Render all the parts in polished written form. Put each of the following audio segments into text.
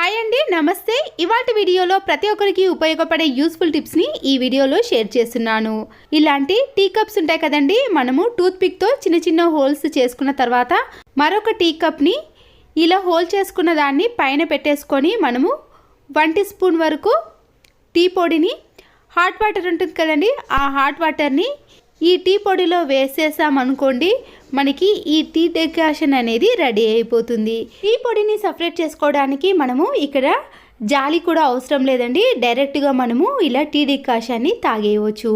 Hi అండి, నమస్తే. ఇవాల్టి వీడియోలో ప్రతి ఒక్కరికి ఉపయోగపడే యూస్ఫుల్ టిప్స్ని ఈ వీడియోలో షేర్ చేస్తున్నాను. ఇలాంటి టీ కప్స్ ఉంటాయి కదండి, మనము టూత్ పిక్తో చిన్న చిన్న హోల్స్ చేసుకున్న తర్వాత మరొక టీ కప్ని ఇలా హోల్ చేసుకున్న దాన్ని పైన పెట్టేసుకొని మనము 1 టీ స్పూన్ వరకు టీ పొడిని, హాట్ వాటర్ ఉంటుంది కదండి, ఆ హాట్ వాటర్ని ఈ టీ పొడిలో వేసేసామనుకోండి, మనకి ఈ టీ డెకాషన్ అనేది రెడీ అయిపోతుంది. టీ పొడిని సపరేట్ చేసుకోవడానికి మనము ఇక్కడ జాలి కూడా అవసరం లేదండి, డైరెక్ట్గా మనము ఇలా టీ డెకాషన్ని తాగేయవచ్చు.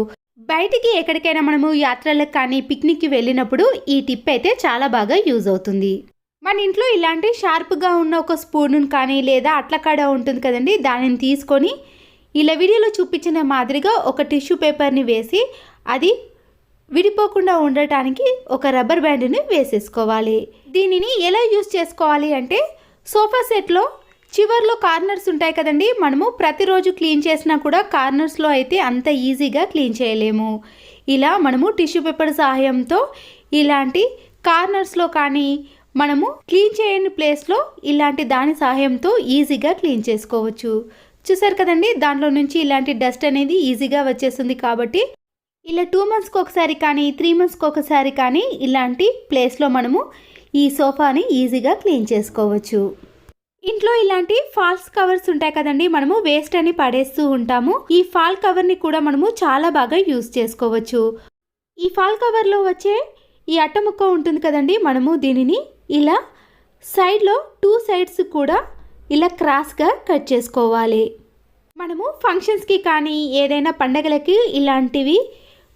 బయటికి ఎక్కడికైనా మనము యాత్రలకు కానీ పిక్నిక్కి వెళ్ళినప్పుడు ఈ టిప్ అయితే చాలా బాగా యూజ్ అవుతుంది. మన ఇంట్లో ఇలాంటి షార్ప్గా ఉన్న ఒక స్పూన్ కానీ లేదా అట్లకాడ ఉంటుంది కదండి, దానిని తీసుకొని ఇలా వీడియోలో చూపించిన మాదిరిగా ఒక టిష్యూ పేపర్ని వేసి అది విడిపోకుండా ఉండటానికి ఒక రబ్బర్ బ్యాండ్ని వేసేసుకోవాలి. దీనిని ఎలా యూజ్ చేసుకోవాలి అంటే, సోఫా సెట్లో చివర్లో కార్నర్స్ ఉంటాయి కదండి, మనము ప్రతిరోజు క్లీన్ చేసినా కూడా కార్నర్స్లో అయితే అంత ఈజీగా క్లీన్ చేయలేము. ఇలా మనము టిష్యూ పేపర్ సహాయంతో ఇలాంటి కార్నర్స్లో కానీ మనము క్లీన్ చేయని ప్లేస్లో ఇలాంటి దాని సహాయంతో ఈజీగా క్లీన్ చేసుకోవచ్చు. చూసారు కదండి, దాంట్లో నుంచి ఇలాంటి డస్ట్ అనేది ఈజీగా వచ్చేస్తుంది. కాబట్టి ఇలా 2 మంత్స్కి ఒకసారి కానీ 3 మంత్స్కి ఒకసారి కానీ ఇలాంటి ప్లేస్లో మనము ఈ సోఫాని ఈజీగా క్లీన్ చేసుకోవచ్చు. ఇంట్లో ఇలాంటి ఫాల్స్ కవర్స్ ఉంటాయి కదండి, మనము వేస్ట్ అని పడేస్తూ ఉంటాము. ఈ ఫాల్ కవర్ని కూడా మనము చాలా బాగా యూజ్ చేసుకోవచ్చు. ఈ ఫాల్ కవర్లో వచ్చే ఈ అట్ట ముక్క ఉంటుంది కదండి, మనము దీనిని ఇలా సైడ్లో 2 సైడ్స్ కూడా ఇలా క్రాస్గా కట్ చేసుకోవాలి. మనము ఫంక్షన్స్కి కానీ ఏదైనా పండగలకి ఇలాంటివి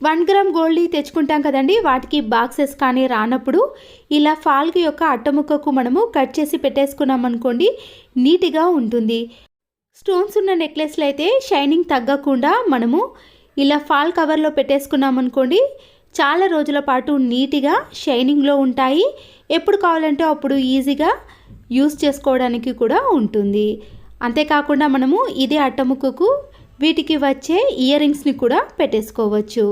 1 గ్రామ్ గోల్డ్ తెచ్చుకుంటాం కదండి, వాటికి బాక్సెస్ కానీ రానప్పుడు ఇలా ఫాల్క్ యొక్క అట్టముక్కకు మనము కట్ చేసి పెట్టేసుకున్నాం అనుకోండి, నీట్గా ఉంటుంది. స్టోన్స్ ఉన్న నెక్లెస్లు అయితే షైనింగ్ తగ్గకుండా మనము ఇలా ఫాల్ కవర్లో పెట్టేసుకున్నాం అనుకోండి, చాలా రోజుల పాటు నీట్గా షైనింగ్లో ఉంటాయి. ఎప్పుడు కావాలంటే అప్పుడు ఈజీగా యూస్ చేసుకోవడానికి కూడా ఉంటుంది. అంతేకాకుండా మనము ఇదే అట్టముక్కకు వీటికి వచ్చే ఇయర్ రింగ్స్ని కూడా పెట్టేసుకోవచ్చు.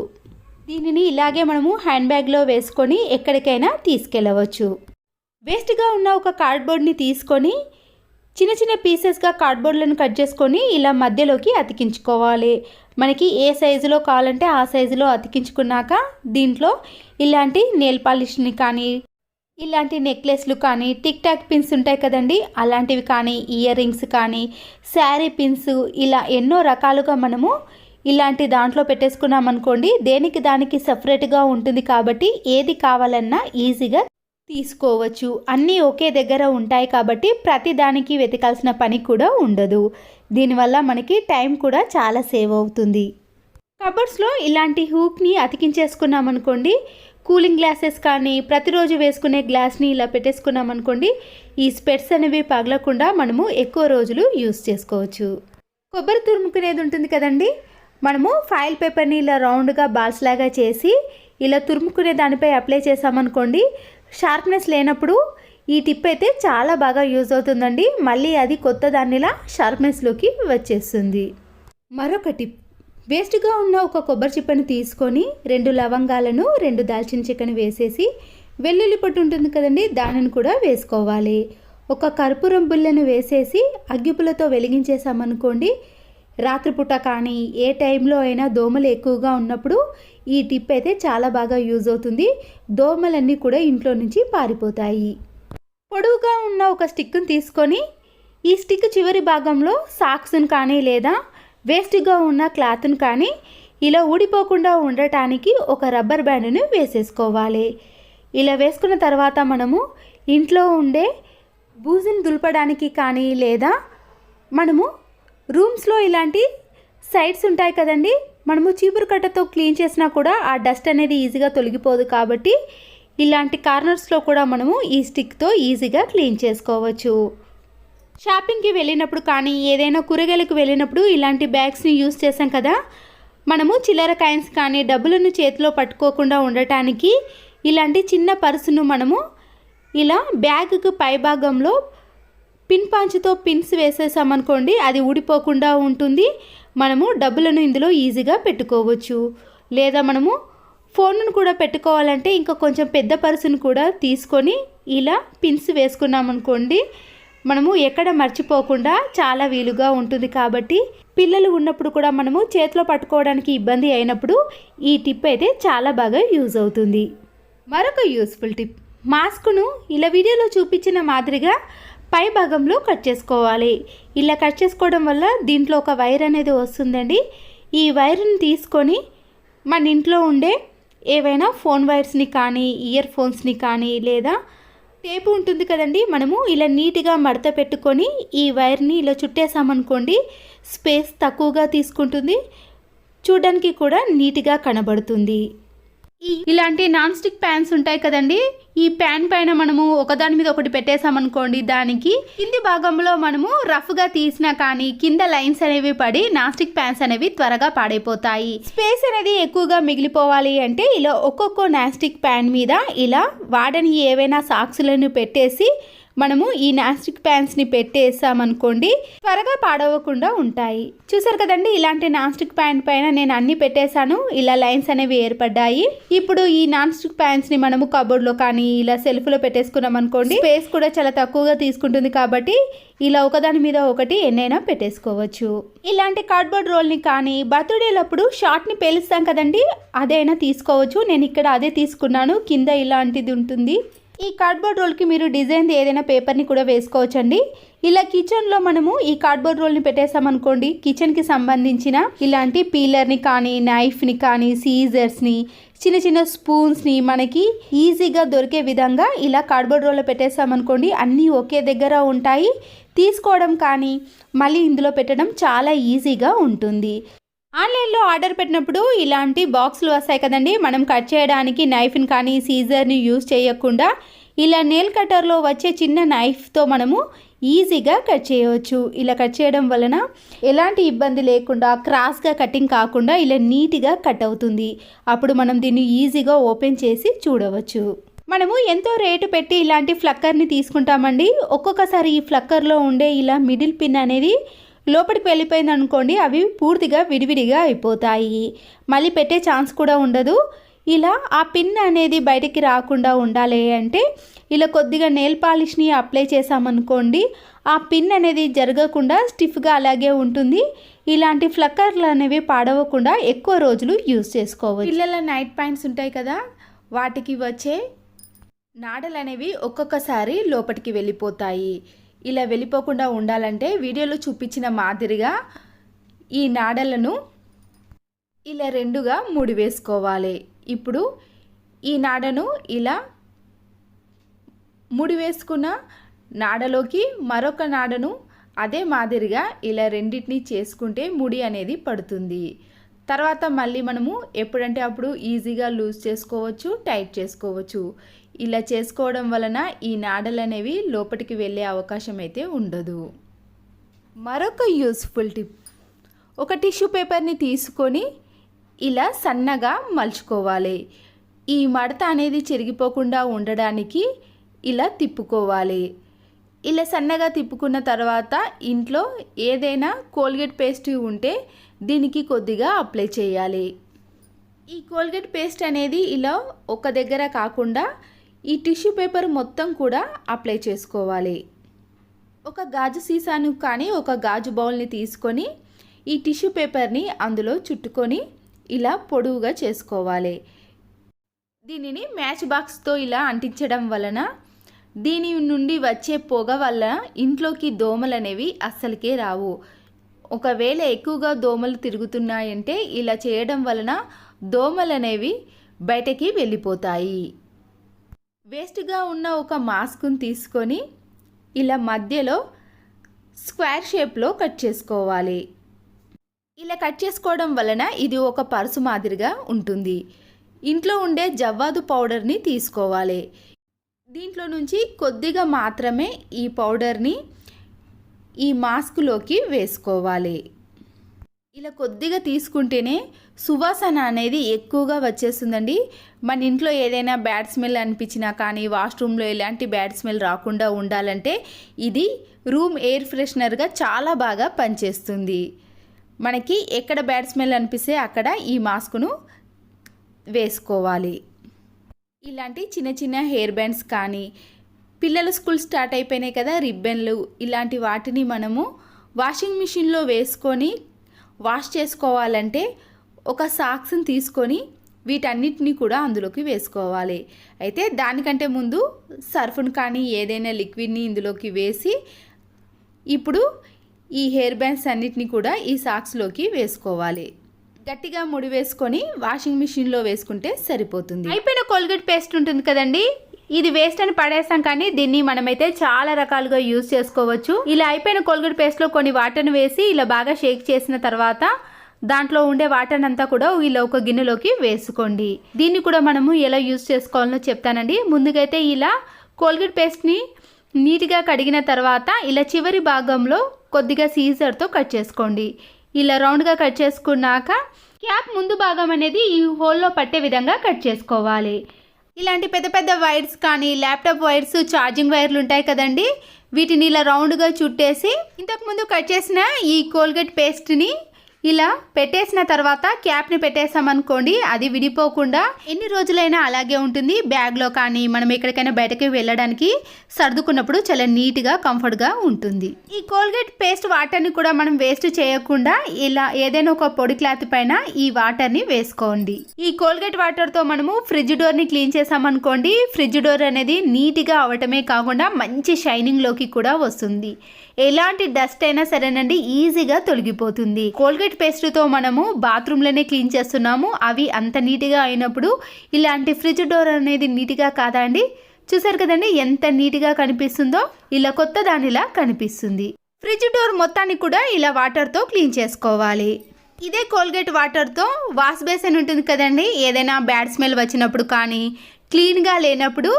దీనిని ఇలాగే మనము హ్యాండ్ బ్యాగ్లో వేసుకొని ఎక్కడికైనా తీసుకెళ్ళవచ్చు. వేస్ట్గా ఉన్న ఒక కార్డ్బోర్డ్ని తీసుకొని చిన్న చిన్న పీసెస్గా కార్డ్బోర్డ్లను కట్ చేసుకొని ఇలా మధ్యలోకి అతికించుకోవాలి. మనకి ఏ సైజులో కావాలంటే ఆ సైజులో అతికించుకున్నాక దీంట్లో ఇలాంటి నెయిల్ పాలిష్ని కానీ ఇలాంటి నెక్లెస్లు కానీ టిక్ టాక్ పిన్స్ ఉంటాయి కదండి, అలాంటివి కానీ ఇయర్ రింగ్స్ కానీ శారీ పిన్స్ ఇలా ఎన్నో రకాలుగా మనము ఇలాంటి దాంట్లో పెట్టేసుకున్నాం అనుకోండి, దేనికి దానికి సపరేట్గా ఉంటుంది. కాబట్టి ఏది కావాలన్నా ఈజీగా తీసుకోవచ్చు. అన్నీ ఒకే దగ్గర ఉంటాయి కాబట్టి ప్రతి దానికి వెతకాల్సిన పని కూడా ఉండదు. దీనివల్ల మనకి టైం కూడా చాలా సేవ్ అవుతుంది. కబర్డ్స్లో ఇలాంటి హూక్ని అతికించేసుకున్నాం అనుకోండి, కూలింగ్ గ్లాసెస్ కానీ ప్రతిరోజు వేసుకునే గ్లాస్ని ఇలా పెట్టేసుకున్నాం అనుకోండి, ఈ స్పెట్స్ అనేవి పగలకుండా మనము ఎక్కువ రోజులు యూస్ చేసుకోవచ్చు. కొబ్బరి తురుముకునేది ఉంటుంది కదండి, మనము ఫాయిల్ పేపర్ని ఇలా రౌండ్గా బాల్స్ లాగా చేసి ఇలా తురుముకునే దానిపై అప్లై చేసామనుకోండి, షార్ప్నెస్ లేనప్పుడు ఈ టిప్ అయితే చాలా బాగా యూజ్ అవుతుందండి. మళ్ళీ అది కొత్త దానిలా షార్ప్నెస్లోకి వచ్చేస్తుంది. మరొక టిప్, వేస్ట్గా ఉన్న ఒక కొబ్బరి చిప్పని తీసుకొని 2 లవంగాలను 2 దాల్చిన చెక్కని వేసేసి వెల్లుల్లి పొట్టు ఉంటుంది కదండి, దానిని కూడా వేసుకోవాలి. ఒక కర్పూరం బుల్లెను వేసేసి అగ్గిపుల్లతో వెలిగించేసామనుకోండి, రాత్రిపూట కానీ ఏ టైంలో అయినా దోమలు ఎక్కువగా ఉన్నప్పుడు ఈ టిప్ అయితే చాలా బాగా యూజ్ అవుతుంది. దోమలన్నీ కూడా ఇంట్లో నుంచి పారిపోతాయి. పొడవుగా ఉన్న ఒక స్టిక్ను తీసుకొని ఈ స్టిక్ చివరి భాగంలో సాక్స్ను కానీ లేదా వేస్ట్గా ఉన్న క్లాత్ను కానీ ఇలా ఊడిపోకుండా ఉండటానికి ఒక రబ్బర్ బ్యాండ్ను వేసేసుకోవాలి. ఇలా వేసుకున్న తర్వాత మనము ఇంట్లో ఉండే బూజును దులపడానికి కానీ లేదా మనము రూమ్స్లో ఇలాంటి సైడ్స్ ఉంటాయి కదండి, మనము చీపురు కట్టతో క్లీన్ చేసినా కూడా ఆ డస్ట్ అనేది ఈజీగా తొలగిపోదు. కాబట్టి ఇలాంటి కార్నర్స్లో కూడా మనము ఈ స్టిక్తో ఈజీగా క్లీన్ చేసుకోవచ్చు. షాపింగ్కి వెళ్ళినప్పుడు కానీ ఏదైనా కూరగాయలకు వెళ్ళినప్పుడు ఇలాంటి బ్యాగ్స్ని యూస్ చేసాం కదా, మనము చిల్లర కాయిన్స్ కానీ డబ్బులను చేతిలో పట్టుకోకుండా ఉండటానికి ఇలాంటి చిన్న పర్సును మనము ఇలా బ్యాగ్కు పై భాగంలో పిన్ పాంచుతో పిన్స్ వేసేసామనుకోండి, అది ఊడిపోకుండా ఉంటుంది. మనము డబ్బులను ఇందులో ఈజీగా పెట్టుకోవచ్చు. లేదా మనము ఫోన్ను కూడా పెట్టుకోవాలంటే ఇంకా కొంచెం పెద్ద పర్సును కూడా తీసుకొని ఇలా పిన్స్ వేసుకున్నామనుకోండి, మనము ఎక్కడ మర్చిపోకుండా చాలా వీలుగా ఉంటుంది. కాబట్టి పిల్లలు ఉన్నప్పుడు కూడా మనము చేతిలో పట్టుకోవడానికి ఇబ్బంది అయినప్పుడు ఈ టిప్ అయితే చాలా బాగా యూజ్ అవుతుంది. మరొక యూస్ఫుల్ టిప్, మాస్క్ను ఇలా వీడియోలో చూపించిన మాదిరిగా పై భాగంలో కట్ చేసుకోవాలి. ఇలా కట్ చేసుకోవడం వల్ల దీంట్లో ఒక వైర్ అనేది వస్తుందండి. ఈ వైర్ని తీసుకొని మన ఇంట్లో ఉండే ఏవైనా ఫోన్ వైర్స్ని కానీ, ఇయర్ ఫోన్స్ని కానీ, లేదా టేపు ఉంటుంది కదండి, మనము ఇలా నీట్గా మడత పెట్టుకొని ఈ వైర్ని ఇలా చుట్టేసామనుకోండి, స్పేస్ తక్కువగా తీసుకుంటుంది, చూడడానికి కూడా నీట్గా కనబడుతుంది. ఇలాంటి నాన్ స్టిక్ ప్యాన్స్ ఉంటాయి కదండి, ఈ ప్యాన్ పైన మనము ఒకదాని మీద ఒకటి పెట్టేసామనుకోండి, దానికి కింది భాగంలో మనము రఫ్గా తీసినా కానీ కింద లైన్స్ అనేవి పడి నాన్ స్టిక్ ప్యాన్స్ అనేవి త్వరగా పాడైపోతాయి. స్పేస్ అనేది ఎక్కువగా మిగిలిపోవాలి అంటే ఇలా ఒక్కొక్క నాన్ స్టిక్ ప్యాన్ మీద ఇలా వాడని ఏవైనా సాక్స్లను పెట్టేసి మనము ఈ నాన్ స్టిక్ ప్యాన్స్ని పెట్టేసామనుకోండి, త్వరగా పాడవకుండా ఉంటాయి. చూసారు కదండి, ఇలాంటి నాన్ స్టిక్ ప్యాన్ పైన నేను అన్ని పెట్టేశాను, ఇలా లైన్స్ అనేవి ఏర్పడ్డాయి. ఇప్పుడు ఈ నాన్ స్టిక్ ప్యాన్స్ని మనము కబోర్డ్లో కానీ ఇలా సెల్ఫ్లో పెట్టేసుకున్నాం అనుకోండి, స్పేస్ కూడా చాలా తక్కువగా తీసుకుంటుంది. కాబట్టి ఇలా ఒకదాని మీద ఒకటి ఎన్నైనా పెట్టేసుకోవచ్చు. ఇలాంటి కార్డ్బోర్డ్ రోల్ని కానీ బర్త్డేలప్పుడు షార్ట్ని పేలుస్తాం కదండి, అదైనా తీసుకోవచ్చు. నేను ఇక్కడ అదే తీసుకున్నాను, కింద ఇలాంటిది ఉంటుంది. ఈ కార్డ్బోర్డ్ రోల్కి మీరు డిజైన్ ఏదైనా పేపర్ని కూడా వేసుకోవచ్చండి. ఇలా కిచెన్లో మనము ఈ కార్డ్బోర్డ్ రోల్ని పెట్టేసామనుకోండి, కిచెన్కి సంబంధించిన ఇలాంటి పీలర్ని కానీ, నైఫ్ని కానీ, సీజర్స్ని, చిన్న చిన్న స్పూన్స్ని మనకి ఈజీగా దొరికే విధంగా ఇలా కార్డ్బోర్డ్ రోల్లో పెట్టేసామనుకోండి, అన్నీ ఒకే దగ్గర ఉంటాయి. తీసుకోవడం కానీ మళ్ళీ ఇందులో పెట్టడం చాలా ఈజీగా ఉంటుంది. ఆన్లైన్లో ఆర్డర్ పెట్టినప్పుడు ఇలాంటి బాక్సులు వస్తాయి కదండి, మనం కట్ చేయడానికి నైఫ్ని కానీ సీజర్ని యూజ్ చేయకుండా ఇలా నెయిల్ కట్టర్లో వచ్చే చిన్న నైఫ్తో మనము ఈజీగా కట్ చేయవచ్చు. ఇలా కట్ చేయడం వలన ఎలాంటి ఇబ్బంది లేకుండా, క్రాస్గా కటింగ్ కాకుండా ఇలా నీట్గా కట్ అవుతుంది. అప్పుడు మనం దీన్ని ఈజీగా ఓపెన్ చేసి చూడవచ్చు. మనము ఎంతో రేటు పెట్టి ఇలాంటి ఫ్లక్కర్ని తీసుకుంటామండి. ఒక్కొక్కసారి ఈ ఫ్లక్కర్లో ఉండే ఇలా మిడిల్ పిన్ అనేది లోపలికి వెళ్ళిపోయింది అనుకోండి, అవి పూర్తిగా విడివిడిగా అయిపోతాయి, మళ్ళీ పెట్టే ఛాన్స్ కూడా ఉండదు. ఇలా ఆ పిన్ అనేది బయటికి రాకుండా ఉండాలి అంటే ఇలా కొద్దిగా నెయిల్ పాలిష్ని అప్లై చేసామనుకోండి, ఆ పిన్ అనేది జరగకుండా స్టిఫ్గా అలాగే ఉంటుంది. ఇలాంటి ఫ్లక్కర్లు అనేవి పాడవకుండా ఎక్కువ రోజులు యూజ్ చేసుకోవచ్చు. పిల్లల నైట్ ప్యాంట్స్ ఉంటాయి కదా, వాటికి వచ్చే నాడలు అనేవి ఒక్కొక్కసారి లోపలికి వెళ్ళిపోతాయి. ఇలా వెళ్ళిపోకుండా ఉండాలంటే వీడియోలో చూపించిన మాదిరిగా ఈ నాడలను ఇలా రెండుగా ముడి వేసుకోవాలి. ఇప్పుడు ఈ నాడను ఇలా ముడి వేసుకున్న నాడలోకి మరొక నాడను అదే మాదిరిగా ఇలా రెండింటిని చేసుకుంటే ముడి అనేది పడుతుంది. తర్వాత మళ్ళీ మనము ఎప్పుడంటే అప్పుడు ఈజీగా లూజ్ చేసుకోవచ్చు, టైట్ చేసుకోవచ్చు. ఇలా చేసుకోవడం వలన ఈ నాడలు అనేవి లోపలికి వెళ్ళే అవకాశం అయితే ఉండదు. మరొక యూస్ఫుల్ టిప్, ఒక టిష్యూ పేపర్ని తీసుకొని ఇలా సన్నగా మలుచుకోవాలి. ఈ మడత అనేది చెరిగిపోకుండా ఉండడానికి ఇలా తిప్పుకోవాలి. ఇలా సన్నగా తిప్పుకున్న తర్వాత ఇంట్లో ఏదైనా కోల్గేట్ పేస్ట్ ఉంటే దీనికి కొద్దిగా అప్లై చేయాలి. ఈ కోల్గేట్ పేస్ట్ అనేది ఇలా ఒక దగ్గర కాకుండా ఈ టిష్యూ పేపర్ మొత్తం కూడా అప్లై చేసుకోవాలి. ఒక గాజు సీసాను కానీ ఒక గాజు బౌల్ని తీసుకొని ఈ టిష్యూ పేపర్ని అందులో చుట్టుకొని ఇలా పొడవుగా చేసుకోవాలి. దీనిని మ్యాచ్ బాక్స్తో ఇలా అంటించడం వలన దీని నుండి వచ్చే పొగ వల్ల ఇంట్లోకి దోమలు అనేవి అస్సలకే రావు. ఒకవేళ ఎక్కువగా దోమలు తిరుగుతున్నాయంటే ఇలా చేయడం వలన దోమలు అనేవి బయటకి వెళ్ళిపోతాయి. వేస్ట్గా ఉన్న ఒక మాస్క్ని తీసుకొని ఇలా మధ్యలో స్క్వేర్ షేప్లో కట్ చేసుకోవాలి. ఇలా కట్ చేసుకోవడం వలన ఇది ఒక పర్సు మాదిరిగా ఉంటుంది. ఇంట్లో ఉండే జవ్వాదు పౌడర్ని తీసుకోవాలి. దీంట్లో నుంచి కొద్దిగా మాత్రమే ఈ పౌడర్ని ఈ మాస్క్లోకి వేసుకోవాలి. ఇలా కొద్దిగా తీసుకుంటేనే సువాసన అనేది ఎక్కువగా వచ్చేస్తుందండి. మన ఇంట్లో ఏదైనా బ్యాడ్ స్మెల్ అనిపించినా కానీ వాష్రూమ్లో ఎలాంటి బ్యాడ్ స్మెల్ రాకుండా ఉండాలంటే ఇది రూమ్ ఎయిర్ ఫ్రెషనర్గా చాలా బాగా పనిచేస్తుంది. మనకి ఎక్కడ బ్యాడ్ స్మెల్ అనిపిస్తే అక్కడ ఈ మాస్క్ను వేసుకోవాలి. ఇలాంటి చిన్న చిన్న హెయిర్ బ్యాండ్స్ కానీ పిల్లల స్కూల్ స్టార్ట్ అయిపోయినాయి కదా, రిబ్బన్లు ఇలాంటి వాటిని మనము వాషింగ్ మిషన్లో వేసుకొని వాష్ చేసుకోవాలంటే ఒక సాక్స్ని తీసుకొని వీటన్నిటిని కూడా అందులోకి వేసుకోవాలి. అయితే దానికంటే ముందు సర్ఫ్ను కానీ ఏదైనా లిక్విడ్ని ఇందులోకి వేసి ఇప్పుడు ఈ హెయిర్ బ్యాండ్స్ అన్నిటిని కూడా ఈ సాక్స్లోకి వేసుకోవాలి. గట్టిగా ముడి వేసుకొని వాషింగ్ మిషన్లో వేసుకుంటే సరిపోతుంది. అయిపోయిన కోల్గేట్ పేస్ట్ ఉంటుంది కదండి, ఇది వేస్ట్ అని పడేస్తాం కానీ దీన్ని మనమైతే చాలా రకాలుగా యూజ్ చేసుకోవచ్చు. ఇలా అయిపోయిన కోల్గేట్ పేస్ట్లో కొన్ని వాటర్ని వేసి ఇలా బాగా షేక్ చేసిన తర్వాత దాంట్లో ఉండే వాటర్ అంతా కూడా ఇలా ఒక గిన్నెలోకి వేసుకోండి. దీన్ని కూడా మనము ఎలా యూజ్ చేసుకోవాలో చెప్తానండి. ముందుకైతే ఇలా కోల్గేట్ పేస్ట్ని నీట్గా కడిగిన తర్వాత ఇలా చివరి భాగంలో కొద్దిగా సీజర్తో కట్ చేసుకోండి. ఇలా రౌండ్గా కట్ చేసుకున్నాక క్యాప్ ముందు భాగం అనేది ఈ హోల్లో పట్టే విధంగా కట్ చేసుకోవాలి. ఇలాంటి పెద్ద పెద్ద వైర్స్ కానీ ల్యాప్టాప్ వైర్స్, ఛార్జింగ్ వైర్లు ఉంటాయి కదండి, వీటిని ఇలా రౌండ్గా చుట్టేసి ఇంతకుముందు కట్ చేసిన ఈ కోల్గేట్ పేస్ట్ని ఇలా పెట్టేసిన తర్వాత క్యాప్ని పెట్టేసామనుకోండి, అది విడిపోకుండా ఎన్ని రోజులైనా అలాగే ఉంటుంది. బ్యాగ్లో కానీ మనం ఎక్కడికైనా బయటకి వెళ్ళడానికి సర్దుకున్నప్పుడు చాలా నీట్గా కంఫర్ట్గా ఉంటుంది. ఈ కోల్గేట్ పేస్ట్ వాటర్ని కూడా మనం వేస్ట్ చేయకుండా ఇలా ఏదైనా ఒక పొడి క్లాత్ పైన ఈ వాటర్ని వేసుకోండి. ఈ కోల్గేట్ వాటర్తో మనము ఫ్రిడ్జ్ డోర్ని క్లీన్ చేసామనుకోండి, ఫ్రిడ్జ్ డోర్ అనేది నీట్గా అవటమే కాకుండా మంచి షైనింగ్లోకి కూడా వస్తుంది. ఎలాంటి డస్ట్ అయినా సరేనండి ఈజీగా తొలగిపోతుంది. కోల్గేట్ పేస్ట్తో మనము బాత్రూంలోనే క్లీన్ చేస్తున్నాము, అవి అంత నీట్గా అయినప్పుడు ఇలాంటి ఫ్రిడ్జ్ డోర్ అనేది నీట్గా కాదా అండి? చూసారు కదండి ఎంత నీట్గా కనిపిస్తుందో, ఇలా కొత్త దానిలా కనిపిస్తుంది. ఫ్రిడ్జ్ డోర్ మొత్తాన్ని కూడా ఇలా వాటర్తో క్లీన్ చేసుకోవాలి. ఇదే కోల్గేట్ వాటర్తో వాష్ బేసిన్ ఉంటుంది కదండి, ఏదైనా బ్యాడ్ స్మెల్ వచ్చినప్పుడు కానీ క్లీన్గా లేనప్పుడు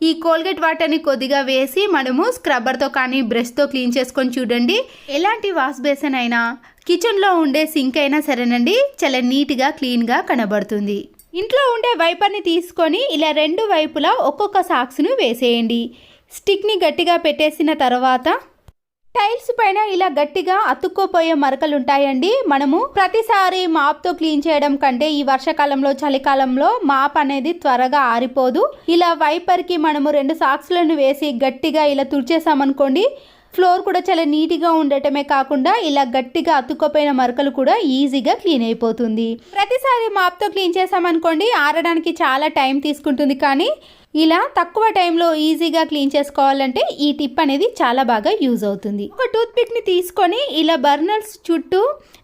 ఈ కోల్గేట్ వాటర్ని కొద్దిగా వేసి మనము స్క్రబ్బర్తో కానీ బ్రష్తో క్లీన్ చేసుకొని చూడండి. ఎలాంటి వాష్ బేసిన్ అయినా కిచెన్లో ఉండే సింక్ అయినా సరేనండి చాలా నీట్గా క్లీన్గా కనబడుతుంది. ఇంట్లో ఉండే వైపర్ని తీసుకొని ఇలా రెండు వైపులా ఒక్కొక్క సాక్స్ను వేసేయండి. స్టిక్ని గట్టిగా పెట్టేసిన తర్వాత టైల్స్ పైన ఇలా గట్టిగా అతుక్కోపోయే మరకలు ఉంటాయండి. మనము ప్రతిసారి మాప్తో క్లీన్ చేయడం కంటే ఈ వర్షాకాలంలో చలికాలంలో మాప్ అనేది త్వరగా ఆరిపోదు. ఇలా వైపర్కి మనము 2 సాక్స్లను వేసి గట్టిగా ఇలా తుడిచేసామనుకోండి, ఫ్లోర్ కూడా చాలా నీట్గా ఉండటమే కాకుండా ఇలా గట్టిగా అతుక్కోపోయిన మరకలు కూడా ఈజీగా క్లీన్ అయిపోతుంది. ప్రతిసారి మాప్తో క్లీన్ చేసామనుకోండి ఆరడానికి చాలా టైం తీసుకుంటుంది, కానీ ఇలా తక్కువ టైంలో ఈజీగా క్లీన్ చేసుకోవాలంటే ఈ టిప్ అనేది చాలా బాగా యూజ్ అవుతుంది. ఒక టూత్ పిక్ని తీసుకొని ఇలా బర్నర్స్ చుట్టూ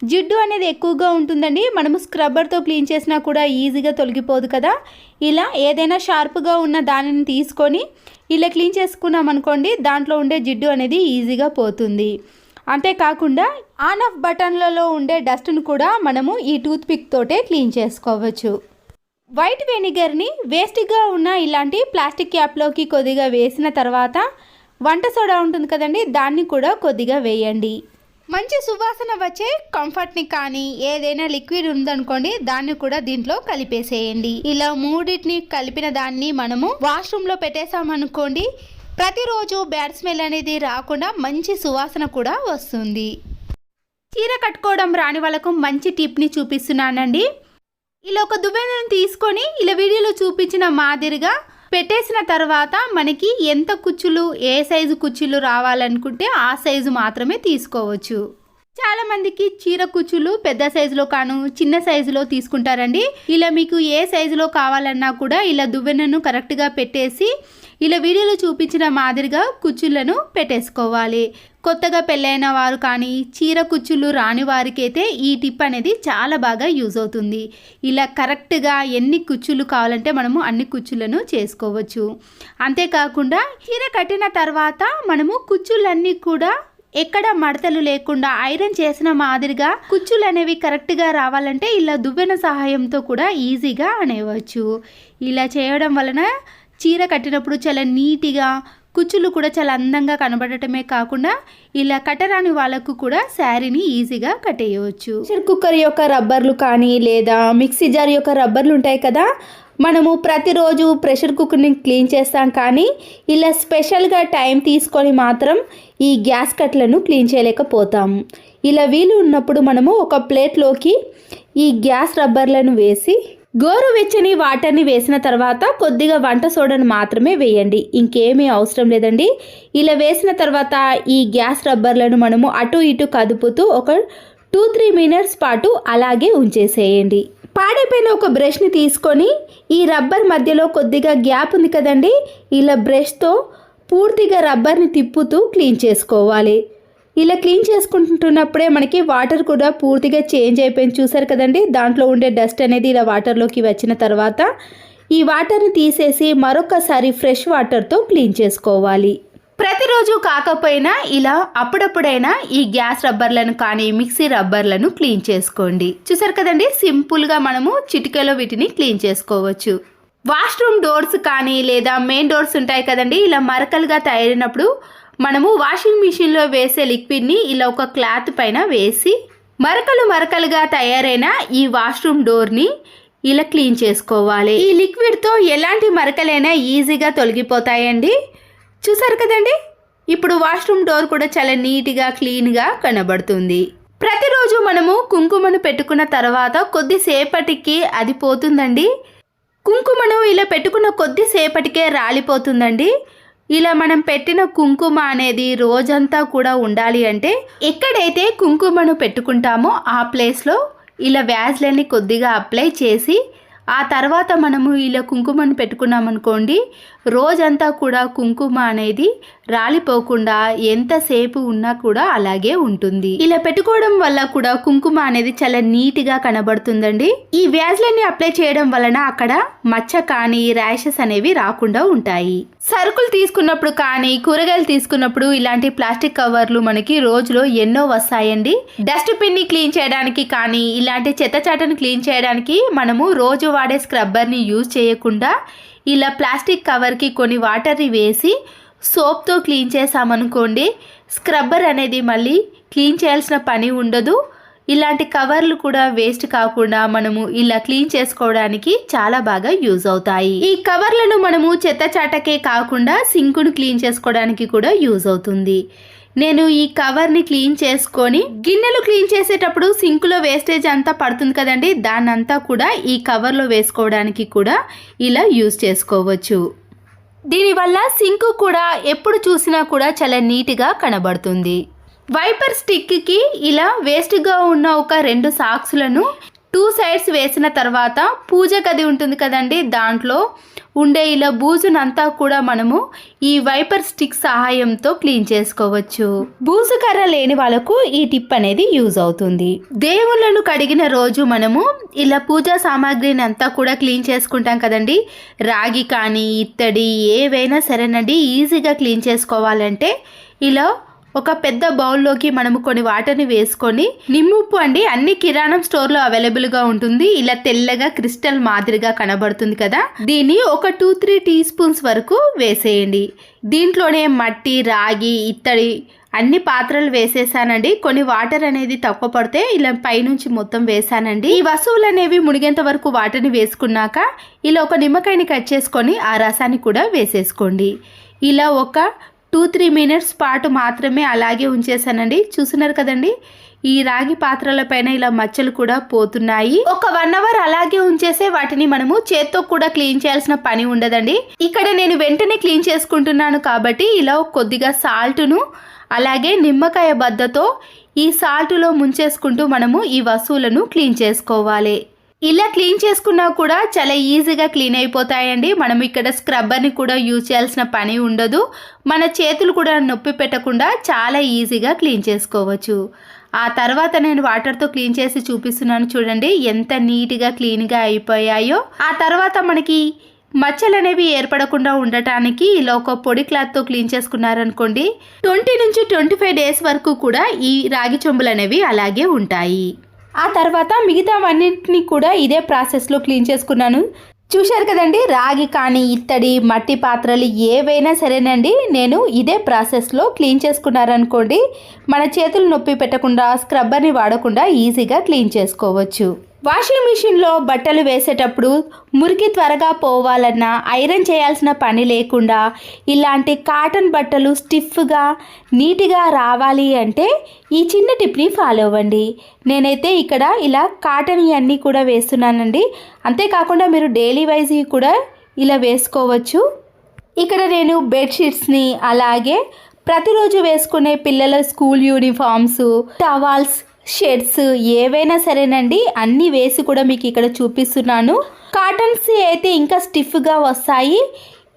జిడ్డు అనేది ఎక్కువగా ఉంటుందండి, మనము స్క్రబ్బర్తో క్లీన్ చేసినా కూడా ఈజీగా తొలగిపోదు కదా. ఇలా ఏదైనా షార్ప్గా ఉన్న దానిని తీసుకొని ఇలా క్లీన్ చేసుకున్నాం అనుకోండి, దాంట్లో ఉండే జిడ్డు అనేది ఈజీగా పోతుంది. అంతేకాకుండా ఆన్ ఆఫ్ బటన్లలో ఉండే డస్ట్ను కూడా మనము ఈ టూత్ పిక్ తోటే క్లీన్ చేసుకోవచ్చు. వైట్ వెనిగర్ని వేస్ట్గా ఉన్న ఇలాంటి ప్లాస్టిక్ క్యాప్లోకి కొద్దిగా వేసిన తర్వాత వంట సోడా ఉంటుంది కదండి, దాన్ని కూడా కొద్దిగా వేయండి. మంచి సువాసన వచ్చే కంఫర్ట్ని కానీ ఏదైనా లిక్విడ్ ఉందనుకోండి దాన్ని కూడా దీంట్లో కలిపేసేయండి. ఇలా మూడింటిని కలిపిన దాన్ని మనము వాష్రూమ్లో పెట్టేసామనుకోండి, ప్రతిరోజు బ్యాడ్ స్మెల్ అనేది రాకుండా మంచి సువాసన కూడా వస్తుంది. చీర కట్టుకోవడం రాని వాళ్ళకు మంచి టిప్ని చూపిస్తున్నానండి. ఇలా ఒక దువ్వెనను తీసుకొని ఇలా వీడియోలో చూపించిన మాదిరిగా పెట్టేసిన తర్వాత మనకి ఎంత కుచ్చులు ఏ సైజు కుచ్చులు రావాలనుకుంటే ఆ సైజు మాత్రమే తీసుకోవచ్చు. చాలామందికి చీర కుచ్చులు పెద్ద సైజులో కాను చిన్న సైజులో తీసుకుంటారండి. ఇలా మీకు ఏ సైజులో కావాలన్నా కూడా ఇలా దువ్వెనను కరెక్ట్గా పెట్టేసి ఇలా వీడియోలో చూపించిన మాదిరిగా కుచ్చులను పెట్టేసుకోవాలి. కొత్తగా పెళ్ళైన వారు కానీ చీర కుచ్చులు రాని వారికి అయితే ఈ టిప్ అనేది చాలా బాగా యూజ్ అవుతుంది. ఇలా కరెక్ట్గా ఎన్ని కుచ్చులు కావాలంటే మనము అన్ని కుచ్చులను చేసుకోవచ్చు. అంతేకాకుండా చీర కట్టిన తర్వాత మనము కుచ్చులన్నీ కూడా ఎక్కడ మడతలు లేకుండా ఐరన్ చేసిన మాదిరిగా కుచ్చులు అనేవి కరెక్ట్గా రావాలంటే ఇలా దువ్వెన సహాయంతో కూడా ఈజీగా అనేవచ్చు. ఇలా చేయడం వలన చీర కట్టినప్పుడు చాలా నీట్గా కుచ్చులు కూడా చాలా అందంగా కనబడటమే కాకుండా ఇలా కట్టరాని వాళ్ళకు కూడా శారీని ఈజీగా కట్టేయవచ్చు. ప్రెషర్ కుక్కర్ యొక్క రబ్బర్లు కానీ లేదా మిక్సీ జార్ యొక్క రబ్బర్లు ఉంటాయి కదా, మనము ప్రతిరోజు ప్రెషర్ కుక్కర్ని క్లీన్ చేస్తాం, కానీ ఇలా స్పెషల్గా టైం తీసుకొని మాత్రం ఈ గ్యాస్ కట్లను క్లీన్ చేయలేకపోతాము. ఇలా వీలు ఉన్నప్పుడు మనము ఒక ప్లేట్లోకి ఈ గ్యాస్ రబ్బర్లను వేసి గోరువెచ్చని వాటర్ని వేసిన తర్వాత కొద్దిగా వంట సోడాను మాత్రమే వేయండి, ఇంకేమీ అవసరం లేదండి. ఇలా వేసిన తర్వాత ఈ గ్యాస్ రబ్బర్లను మనము అటు ఇటు కదుపుతూ ఒక 2-3 మినిట్స్ పాటు అలాగే ఉంచేసేయండి. పాడైపోయిన ఒక బ్రష్ని తీసుకొని ఈ రబ్బర్ మధ్యలో కొద్దిగా గ్యాప్ ఉంది కదండి, ఇలా బ్రష్తో పూర్తిగా రబ్బర్ని తిప్పుతూ క్లీన్ చేసుకోవాలి. ఇలా క్లీన్ చేసుకుంటున్నప్పుడే మనకి వాటర్ కూడా పూర్తిగా చేంజ్ అయిపోయింది, చూసారు కదండి. దాంట్లో ఉండే డస్ట్ అనేది ఇలా వాటర్లోకి వచ్చిన తర్వాత ఈ వాటర్ని తీసేసి మరొకసారి ఫ్రెష్ వాటర్తో క్లీన్ చేసుకోవాలి. ప్రతిరోజు కాకపోయినా ఇలా అప్పుడప్పుడైనా ఈ గ్యాస్ రబ్బర్లను కానీ మిక్సీ రబ్బర్లను క్లీన్ చేసుకోండి. చూసారు కదండి, సింపుల్గా మనము చిటికెలో వీటిని క్లీన్ చేసుకోవచ్చు. వాష్రూమ్ డోర్స్ కానీ లేదా మెయిన్ డోర్స్ ఉంటాయి కదండి, ఇలా మరకలుగా తయారైనప్పుడు మనము వాషింగ్ మిషన్లో వేసే లిక్విడ్ని ఇలా ఒక క్లాత్ పైన వేసి మరకలుగా తయారైన ఈ వాష్రూమ్ డోర్ని ఇలా క్లీన్ చేసుకోవాలి. ఈ లిక్విడ్తో ఎలాంటి మరకలైనా ఈజీగా తొలగిపోతాయండి. చూసారు కదండి, ఇప్పుడు వాష్రూమ్ డోర్ కూడా చాలా నీట్గా క్లీన్గా కనబడుతుంది. ప్రతిరోజు మనము కుంకుమను పెట్టుకున్న తర్వాత కొద్దిసేపటికి అది పోతుందండి. కుంకుమను ఇలా పెట్టుకున్న కొద్దిసేపటికే రాలిపోతుందండి. ఇలా మనం పెట్టిన కుంకుమ అనేది రోజంతా కూడా ఉండాలి అంటే ఎక్కడైతే కుంకుమను పెట్టుకుంటామో ఆ ప్లేస్లో ఇలా వ్యాజ్లైన్ని కొద్దిగా అప్లై చేసి ఆ తర్వాత మనము ఇలా కుంకుమను పెట్టుకున్నామనుకోండి, రోజంతా కూడా కుంకుమ అనేది రాలిపోకుండా ఎంతసేపు ఉన్నా కూడా అలాగే ఉంటుంది. ఇలా పెట్టుకోవడం వల్ల కూడా కుంకుమ అనేది చాలా నీట్గా కనబడుతుందండి. ఈ వ్యాజ్లైన్ని అప్లై చేయడం వలన అక్కడ మచ్చ కానీ ర్యాషెస్ అనేవి రాకుండా ఉంటాయి. సరుకులు తీసుకున్నప్పుడు కానీ కూరగాయలు తీసుకున్నప్పుడు ఇలాంటి ప్లాస్టిక్ కవర్లు మనకి రోజులో ఎన్నో వస్తాయండి. డస్ట్బిన్ని క్లీన్ చేయడానికి కానీ ఇలాంటి చెత్తచాటను క్లీన్ చేయడానికి మనము రోజు వాడే స్క్రబ్బర్ని యూజ్ చేయకుండా ఇలా ప్లాస్టిక్ కవర్కి కొన్ని వాటర్ని వేసి సోప్తో క్లీన్ చేసామనుకోండి, స్క్రబ్బర్ అనేది మళ్ళీ క్లీన్ చేయాల్సిన పని ఉండదు. ఇలాంటి కవర్లు కూడా వేస్ట్ కాకుండా మనము ఇలా క్లీన్ చేసుకోవడానికి చాలా బాగా యూజ్ అవుతాయి. ఈ కవర్లను మనము చెత్తచాటకే కాకుండా సింకును క్లీన్ చేసుకోవడానికి కూడా యూజ్ అవుతుంది. నేను ఈ కవర్ని క్లీన్ చేసుకొని గిన్నెలు క్లీన్ చేసేటప్పుడు సింకులో వేస్టేజ్ అంతా పడుతుంది కదండి, దాన్నంతా కూడా ఈ కవర్లో వేసుకోవడానికి కూడా ఇలా యూజ్ చేసుకోవచ్చు. దీనివల్ల సింకు కూడా ఎప్పుడు చూసినా కూడా చాలా నీట్గా కనబడుతుంది. వైపర్ స్టిక్కి ఇలా వేస్ట్గా ఉన్న ఒక 2 సాక్స్లను 2 సైడ్స్ వేసిన తర్వాత పూజ గది ఉంటుంది కదండి, దాంట్లో ఉండే ఇలా బూజునంతా కూడా మనము ఈ వైపర్ స్టిక్ సహాయంతో క్లీన్ చేసుకోవచ్చు. బూజు కర్ర లేని వాళ్ళకు ఈ టిప్ అనేది యూజ్ అవుతుంది. దేవుళ్ళను కడిగిన రోజు మనము ఇలా పూజా సామాగ్రిని అంతా కూడా క్లీన్ చేసుకుంటాం కదండి. రాగి కానీ ఇత్తడి ఏవైనా సరేనండి, ఈజీగా క్లీన్ చేసుకోవాలంటే ఇలా ఒక పెద్ద బౌల్లోకి మనము కొన్ని వాటర్ని వేసుకొని నిమ్ముప్పు అండి, అన్ని కిరాణం స్టోర్లో అవైలబుల్గా ఉంటుంది. ఇలా తెల్లగా క్రిస్టల్ మాదిరిగా కనబడుతుంది కదా, దీన్ని ఒక 2-3 టీ స్పూన్స్ వరకు వేసేయండి. దీంట్లోనే మట్టి రాగి ఇత్తడి అన్ని పాత్రలు వేసేసానండి. కొన్ని వాటర్ అనేది తక్కువ పడితే ఇలా పైనుంచి మొత్తం వేసానండి. ఈ వస్తువులు అనేవి మునిగేంత వరకు వాటర్ని వేసుకున్నాక ఇలా ఒక నిమ్మకాయని కట్ చేసుకొని ఆ రసాన్ని కూడా వేసేసుకోండి. ఇలా ఒక 2-3 మినిట్స్ పాటు మాత్రమే అలాగే ఉంచేసానండి. చూస్తున్నారు కదండి, ఈ రాగి పాత్రల పైన ఇలా మచ్చలు కూడా పోతున్నాయి. ఒక 1 అవర్ అలాగే ఉంచేసే వాటిని మనము చేత్తో కూడా క్లీన్ చేయాల్సిన పని ఉండదండి. ఇక్కడ నేను వెంటనే క్లీన్ చేసుకుంటున్నాను కాబట్టి ఇలా కొద్దిగా సాల్ట్ను అలాగే నిమ్మకాయ బద్దతో ఈ సాల్ట్లో ముంచేసుకుంటూ మనము ఈ వస్తువులను క్లీన్ చేసుకోవాలి. ఇలా క్లీన్ చేసుకున్నా కూడా చాలా ఈజీగా క్లీన్ అయిపోతాయండి. మనం ఇక్కడ స్క్రబ్బర్ని కూడా యూజ్ చేయాల్సిన పని ఉండదు. మన చేతులు కూడా నొప్పి పెట్టకుండా చాలా ఈజీగా క్లీన్ చేసుకోవచ్చు. ఆ తర్వాత నేను వాటర్తో క్లీన్ చేసి చూపిస్తున్నాను చూడండి, ఎంత నీట్గా క్లీన్గా అయిపోయాయో. ఆ తర్వాత మనకి మచ్చలు అనేవి ఏర్పడకుండా ఉండటానికి ఇలా ఒక పొడి క్లాత్తో క్లీన్ చేసుకున్నారనుకోండి, 20 నుంచి 25 డేస్ వరకు కూడా ఈ రాగి చెంబులు అనేవి అలాగే ఉంటాయి. ఆ తర్వాత మిగతావన్నింటినీ కూడా ఇదే ప్రాసెస్లో క్లీన్ చేసుకున్నాను. చూశారు కదండి, రాగి కానీ ఇత్తడి మట్టి పాత్రలు ఏవైనా సరేనండి, నేను ఇదే ప్రాసెస్లో క్లీన్ చేసుకున్నారనుకోండి, మన చేతులు నొప్పి పెట్టకుండా స్క్రబ్బర్ని వాడకుండా ఈజీగా క్లీన్ చేసుకోవచ్చు. వాషింగ్ మిషన్లో బట్టలు వేసేటప్పుడు మురికి త్వరగా పోవాలన్నా ఐరన్ చేయాల్సిన పని లేకుండా ఇలాంటి కాటన్ బట్టలు స్టిఫ్గా నీట్గా రావాలి అంటే ఈ చిన్న టిప్ని ఫాలో అవ్వండి. నేనైతే ఇక్కడ ఇలా కాటన్ అన్నీ కూడా వేస్తున్నానండి. అంతేకాకుండా మీరు డైలీ వైజ్ కూడా ఇలా వేసుకోవచ్చు. ఇక్కడ నేను బెడ్షీట్స్ని అలాగే ప్రతిరోజు వేసుకునే పిల్లల స్కూల్ యూనిఫామ్స్, టవాల్స్, షర్ట్స్ ఏవైనా సరేనండి అన్నీ వేసి కూడా మీకు ఇక్కడ చూపిస్తున్నాను. కాటన్స్ అయితే ఇంకా స్టిఫ్గా వస్తాయి.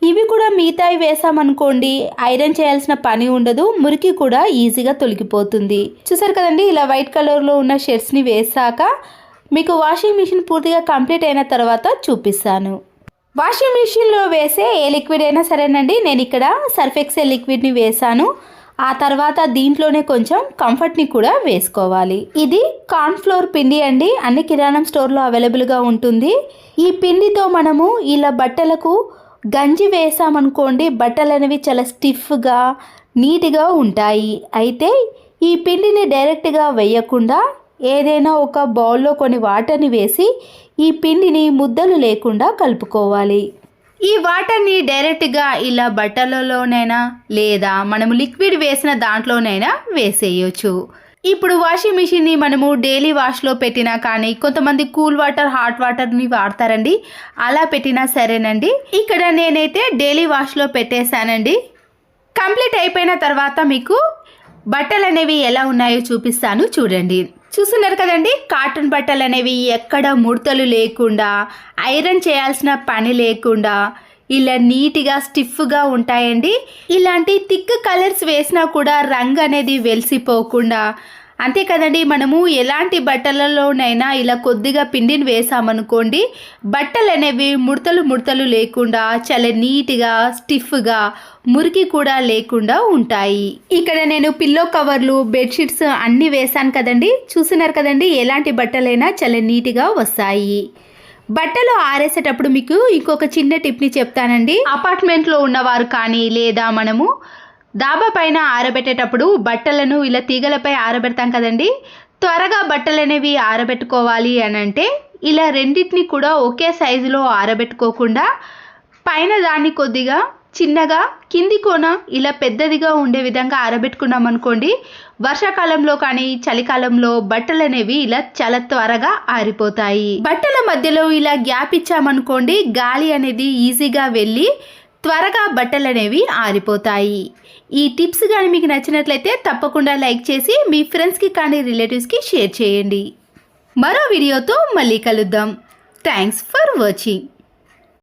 ఇవి కూడా మిగతావి వేసామనుకోండి ఐరన్ చేయాల్సిన పని ఉండదు, మురికి కూడా ఈజీగా తొలగిపోతుంది. చూసారు కదండి, ఇలా వైట్ కలర్లో ఉన్న షర్ట్స్ని వేసాక మీకు వాషింగ్ మిషన్ పూర్తిగా కంప్లీట్ అయిన తర్వాత చూపిస్తాను. వాషింగ్ మిషన్లో వేసే ఏ లిక్విడ్ అయినా సరేనండి, నేను ఇక్కడ సర్ఫ్ ఎక్సెల్ లిక్విడ్ని వేసాను. ఆ తర్వాత దీంట్లోనే కొంచెం కంఫర్ట్ని కూడా వేసుకోవాలి. ఇది కార్న్ఫ్లోర్ పిండి అండి, అన్ని కిరాణం స్టోర్లో అవైలబుల్గా ఉంటుంది. ఈ పిండితో మనము ఇలా బట్టలకు గంజి వేసామనుకోండి బట్టలు అనేవి చాలా స్టిఫ్గా నీట్గా ఉంటాయి. అయితే ఈ పిండిని డైరెక్ట్గా వేయకుండా ఏదైనా ఒక బౌల్లో కొన్ని వాటర్ని వేసి ఈ పిండిని ముద్దలు లేకుండా కలుపుకోవాలి. ఈ వాటర్ని డైరెక్ట్గా ఇలా బట్టలలోనైనా లేదా మనము లిక్విడ్ వేసిన దాంట్లోనైనా వేసేయచ్చు. ఇప్పుడు వాషింగ్ మిషన్ని మనము డైలీ వాష్లో పెట్టినా కానీ కొంతమంది కూల్ వాటర్ హాట్ వాటర్ని వాడతారండి, అలా పెట్టినా సరేనండి. ఇక్కడ నేనైతే డైలీ వాష్లో పెట్టేశానండి. కంప్లీట్ అయిపోయిన తర్వాత మీకు బట్టలు అనేవి ఎలా ఉన్నాయో చూపిస్తాను చూడండి. చూస్తున్నారు కదండి, కాటన్ బట్టలు అనేవి ఎక్కడ ముడతలు లేకుండా ఐరన్ చేయాల్సిన పని లేకుండా ఇలా నీట్గా స్టిఫ్గా ఉంటాయండి. ఇలాంటి థిక్ కలర్స్ వేసినా కూడా రంగు అనేది వెలిసిపోకుండా, అంతే కదండి మనము ఎలాంటి బట్టలలోనైనా ఇలా కొద్దిగా పిండిని వేసామనుకోండి బట్టలు అనేవి ముడతలు లేకుండా చాలా నీట్గా స్టిఫ్గా మురికి కూడా లేకుండా ఉంటాయి. ఇక్కడ నేను పిల్లో కవర్లు, బెడ్షీట్స్ అన్నీ వేసాను కదండి. చూస్తున్నారు కదండి, ఎలాంటి బట్టలైనా చాలా నీట్గా వస్తాయి. బట్టలు ఆరేసేటప్పుడు మీకు ఇంకొక చిన్న టిప్ని చెప్తానండి. అపార్ట్మెంట్లో ఉన్నవారు కానీ లేదా మనము డాబా పైన ఆరబెట్టేటప్పుడు బట్టలను ఇలా తీగలపై ఆరబెడతాం కదండి. త్వరగా బట్టలు అనేవి ఆరబెట్టుకోవాలి అని అంటే ఇలా రెండింటిని కూడా ఒకే సైజులో ఆరబెట్టుకోకుండా పైన దాన్ని కొద్దిగా చిన్నగా కింది కోన ఇలా పెద్దదిగా ఉండే విధంగా ఆరబెట్టుకున్నాం అనుకోండి వర్షాకాలంలో కానీ చలికాలంలో బట్టలు అనేవి ఇలా చాలా త్వరగా ఆరిపోతాయి. బట్టల మధ్యలో ఇలా గ్యాప్ ఇచ్చామనుకోండి గాలి అనేది ఈజీగా వెళ్ళి త్వరగా బట్టలు అనేవి ఆరిపోతాయి. ఈ టిప్స్ కానీ మీకు నచ్చినట్లయితే తప్పకుండా లైక్ చేసి మీ ఫ్రెండ్స్కి కానీ రిలేటివ్స్కి షేర్ చేయండి. మరో వీడియోతో మళ్ళీ కలుద్దాం. Thanks for watching.